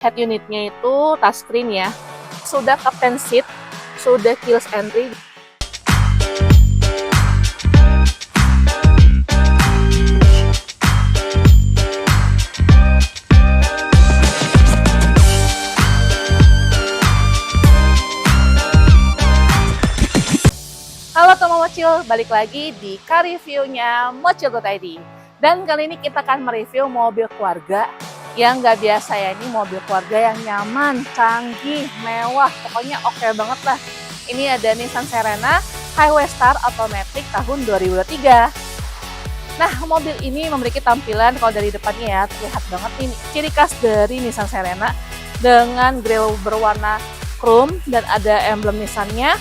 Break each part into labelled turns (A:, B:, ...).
A: Head unitnya itu touchscreen ya, sudah captain seat, sudah keyless entry. Halo teman Mocil, balik lagi di car review-nya Mocil.id. Dan kali ini kita akan mereview mobil keluarga yang nggak biasa ya. Ini mobil keluarga yang nyaman, canggih, mewah, pokoknya oke banget lah. Ini ada Nissan Serena Highway Star Automatic tahun 2023. Nah, mobil ini memiliki tampilan kalau dari depannya ya, terlihat banget nih ciri khas dari Nissan Serena dengan grill berwarna chrome dan ada emblem Nissan-nya.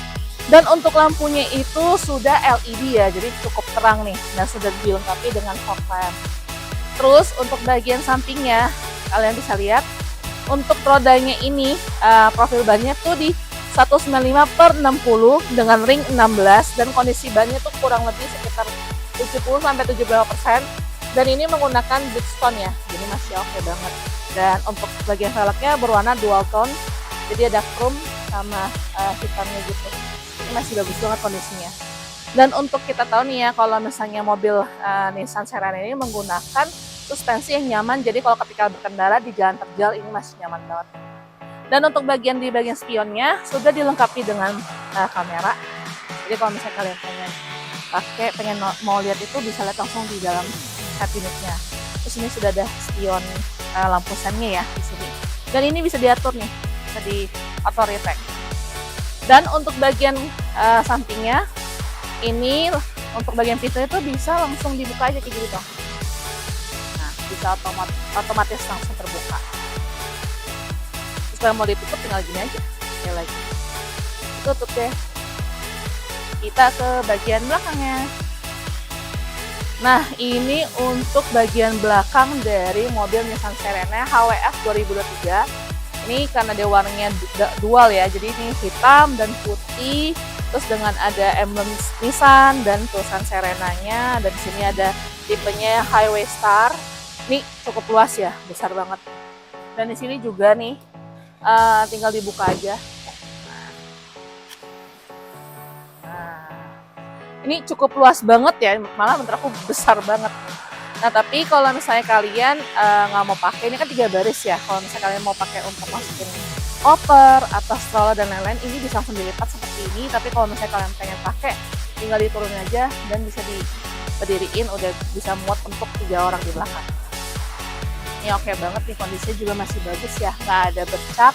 A: Dan untuk lampunya itu sudah LED ya, jadi cukup terang nih. Dan sudah dilengkapi dengan fog lamp. Terus untuk bagian sampingnya, kalian bisa lihat untuk rodanya ini profil bannya tuh di 195/60 dengan ring 16 dan kondisi bannya tuh kurang lebih sekitar 70-75%. Dan ini menggunakan Bridgestone ya, jadi masih oke banget. Dan untuk bagian velgnya berwarna dual tone, jadi ada chrome sama hitamnya gitu. Ini masih bagus banget kondisinya. Dan untuk kita tahu nih ya, kalau misalnya mobil Nissan Serena ini menggunakan suspensi yang nyaman, jadi kalau ketika berkendara di jalan terjal ini masih nyaman banget. Dan untuk bagian spionnya sudah dilengkapi dengan kamera. Jadi kalau misalnya kalian pengen mau lihat itu, bisa lihat langsung di dalam head unitnya. Terus ini sudah ada spion lampu sennya ya di sini. Dan ini bisa diatur nih, bisa di auto reflect. Dan untuk bagian sampingnya, ini untuk bagian pintu itu bisa langsung dibuka aja kayak gitu. Nah, bisa otomatis langsung terbuka. Terus kalau mau ditutup tinggal gini aja, kayak lagi. Tutup deh. Kita ke bagian belakangnya. Nah, ini untuk bagian belakang dari mobil Nissan Serena HWF 2023. Ini karena dia warnanya dual ya, jadi ini hitam dan putih, terus dengan ada emblem Nissan dan tulisan Serenanya, dan di sini ada tipenya Highway Star. Ini cukup luas ya, besar banget. Dan di sini juga nih, tinggal dibuka aja. Nah, ini cukup luas banget ya, malah menurut aku besar banget. Nah, tapi kalau misalnya kalian nggak mau pakai, ini kan 3 baris ya. Kalau misalnya kalian mau pakai untuk masukin koper atau stroller dan lain-lain, ini bisa langsung dilipat seperti ini. Tapi kalau misalnya kalian pengen pakai, tinggal diturunin aja dan bisa diberdiriin, udah bisa muat untuk 3 orang di belakang. Ini oke banget nih, kondisinya juga masih bagus ya, nggak ada bercak,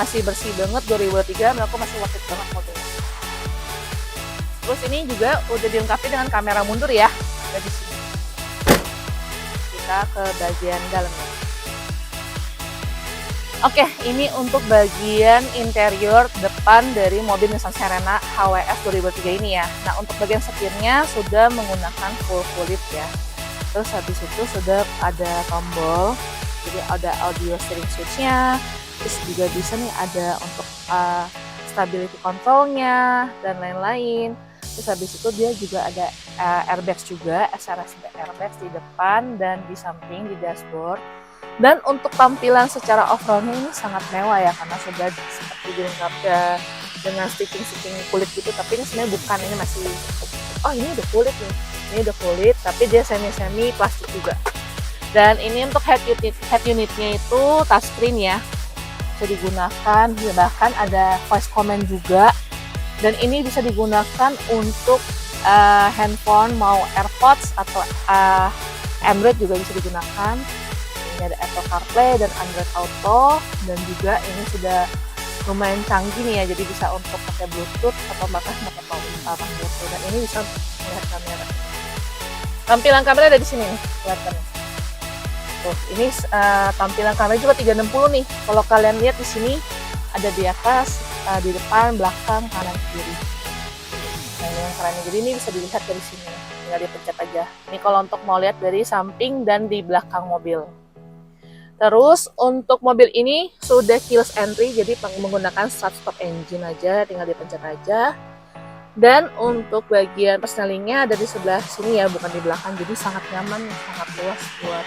A: masih bersih banget. 2023 menurut aku masih worth it banget mobilnya. Terus ini juga udah dilengkapi dengan kamera mundur ya, ada di sini. Kita ke bagian dalamnya. Oke, ini untuk bagian interior depan dari mobil Nissan Serena HWF 2023 ini ya. Nah, untuk bagian setirnya sudah menggunakan full kulit ya. Terus habis itu sudah ada tombol, jadi ada audio steering switch-nya. Terus juga bisa nih ada untuk stability control-nya dan lain-lain. Terus habis itu dia juga ada airbags juga, SRS airbags di depan dan di samping di dashboard. Dan untuk tampilan secara off-roadnya ini sangat mewah ya, karena sudah seperti dilengkapi dengan stitching kulit gitu. Tapi ini sebenarnya bukan, ini masih, ini udah kulit nih. Ini udah kulit, tapi dia semi plastik juga. Dan ini untuk head unitnya itu touchscreen ya, bisa digunakan, bahkan ada voice command juga. Dan ini bisa digunakan untuk handphone, mau AirPods atau Android juga bisa digunakan. Ini ada Apple CarPlay dan Android Auto, dan juga ini sudah lumayan canggih nih ya, jadi bisa untuk pakai Bluetooth atau bahkan pakai power Bluetooth. Dan ini bisa melihat kamera. Tampilan kamera ada di sini nih, kelihatan. Tuh, ini tampilan kamera juga 360 nih. Kalau kalian lihat di sini ada di atas, di depan, belakang, kanan, kiri. Nah, ini yang kerennya. Jadi ini bisa dilihat dari sini, tinggal dipencet aja. Ini kalau untuk mau lihat dari samping dan di belakang mobil. Terus untuk mobil ini sudah keyless entry, jadi menggunakan start stop engine aja, tinggal dipencet aja. Dan untuk bagian persnelingnya ada di sebelah sini ya, bukan di belakang, jadi sangat nyaman, sangat luas buat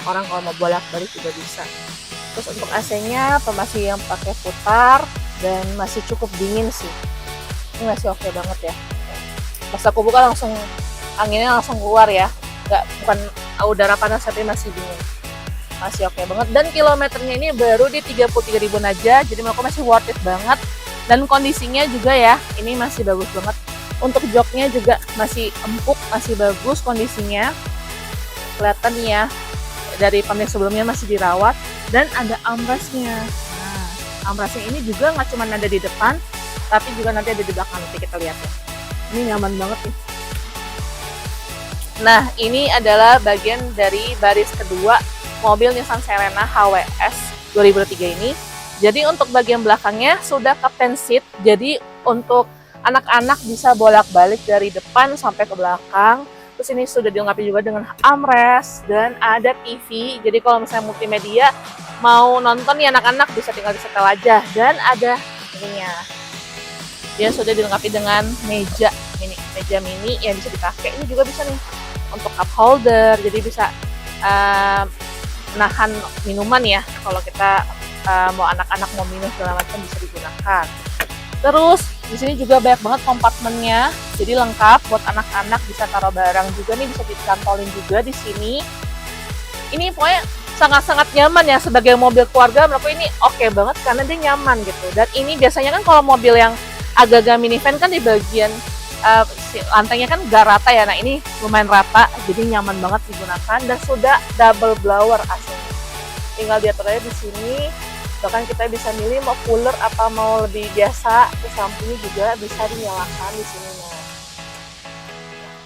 A: orang kalau mau bolak-balik juga bisa. Terus untuk AC-nya masih yang pakai putar dan masih cukup dingin sih. Ini masih oke banget ya. Pas aku buka langsung anginnya langsung keluar ya. Bukan udara panas tapi masih dingin. Masih oke banget. Dan kilometernya ini baru di 33.000 aja. Jadi menurutku masih worth it banget. Dan kondisinya juga ya, ini masih bagus banget. Untuk joknya juga masih empuk, masih bagus kondisinya. Kelihatan nih ya, dari pemilik sebelumnya masih dirawat. Dan ada armrestnya. Nah, armrestnya ini juga nggak cuma ada di depan, tapi juga nanti ada di belakang. Nanti kita lihat ya. Ini nyaman banget nih. Nah, ini adalah bagian dari baris kedua mobil Nissan Serena HWS 2003 ini. Jadi untuk bagian belakangnya sudah captain seat, jadi untuk anak-anak bisa bolak-balik dari depan sampai ke belakang. Terus ini sudah dilengkapi juga dengan armrest dan ada TV. Jadi kalau misalnya multimedia mau nonton nih anak-anak bisa tinggal disetel aja. Dan ada ininya. Dia sudah dilengkapi dengan meja mini yang bisa dipakai. Ini juga bisa nih untuk cup holder, jadi bisa menahan minuman ya. Kalau kita mau anak-anak mau minum segala macam bisa digunakan. Terus di sini juga banyak banget kompartemennya, jadi lengkap buat anak-anak, bisa taruh barang juga nih, bisa dicantolin juga di sini. Ini pokoknya sangat-sangat nyaman ya sebagai mobil keluarga. Menurutku ini oke banget karena dia nyaman gitu. Dan ini biasanya kan kalau mobil yang agak-agak minivan kan di bagian lantainya kan gak rata ya. Nah ini lumayan rata, jadi nyaman banget digunakan dan sudah double blower AC-nya. Tinggal diatur aja di sini. Bahkan kita bisa milih mau cooler apa mau lebih biasa. Terus lampunya juga bisa dinyalakan di sini.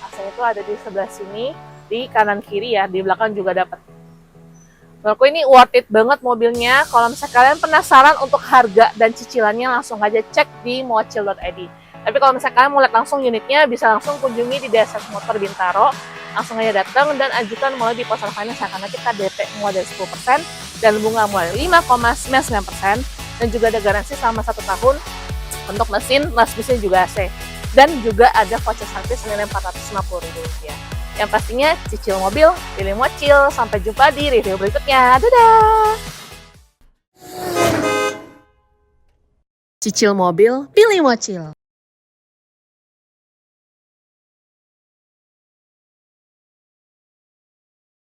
A: AC-nya itu ada di sebelah sini, di kanan kiri ya, di belakang juga dapat. Menurutku ini worth it banget mobilnya. Kalau misalnya kalian penasaran untuk harga dan cicilannya, langsung aja cek di mochil.id. Tapi kalau misalnya kalian mau lihat langsung unitnya, bisa langsung kunjungi di DSS Motor Bintaro. Langsung aja datang dan ajukan mulai di Postal Finance karena kita DP mulai dari 10% dan bunga mulai 5,99%. Dan juga ada garansi selama 1 tahun untuk mesin juga AC. Dan juga ada voucher service senilai Rp450.000. Yang pastinya cicil mobil, pilih mochil. Sampai jumpa di review berikutnya. Dadah! Cicil mobil, pilih mochil.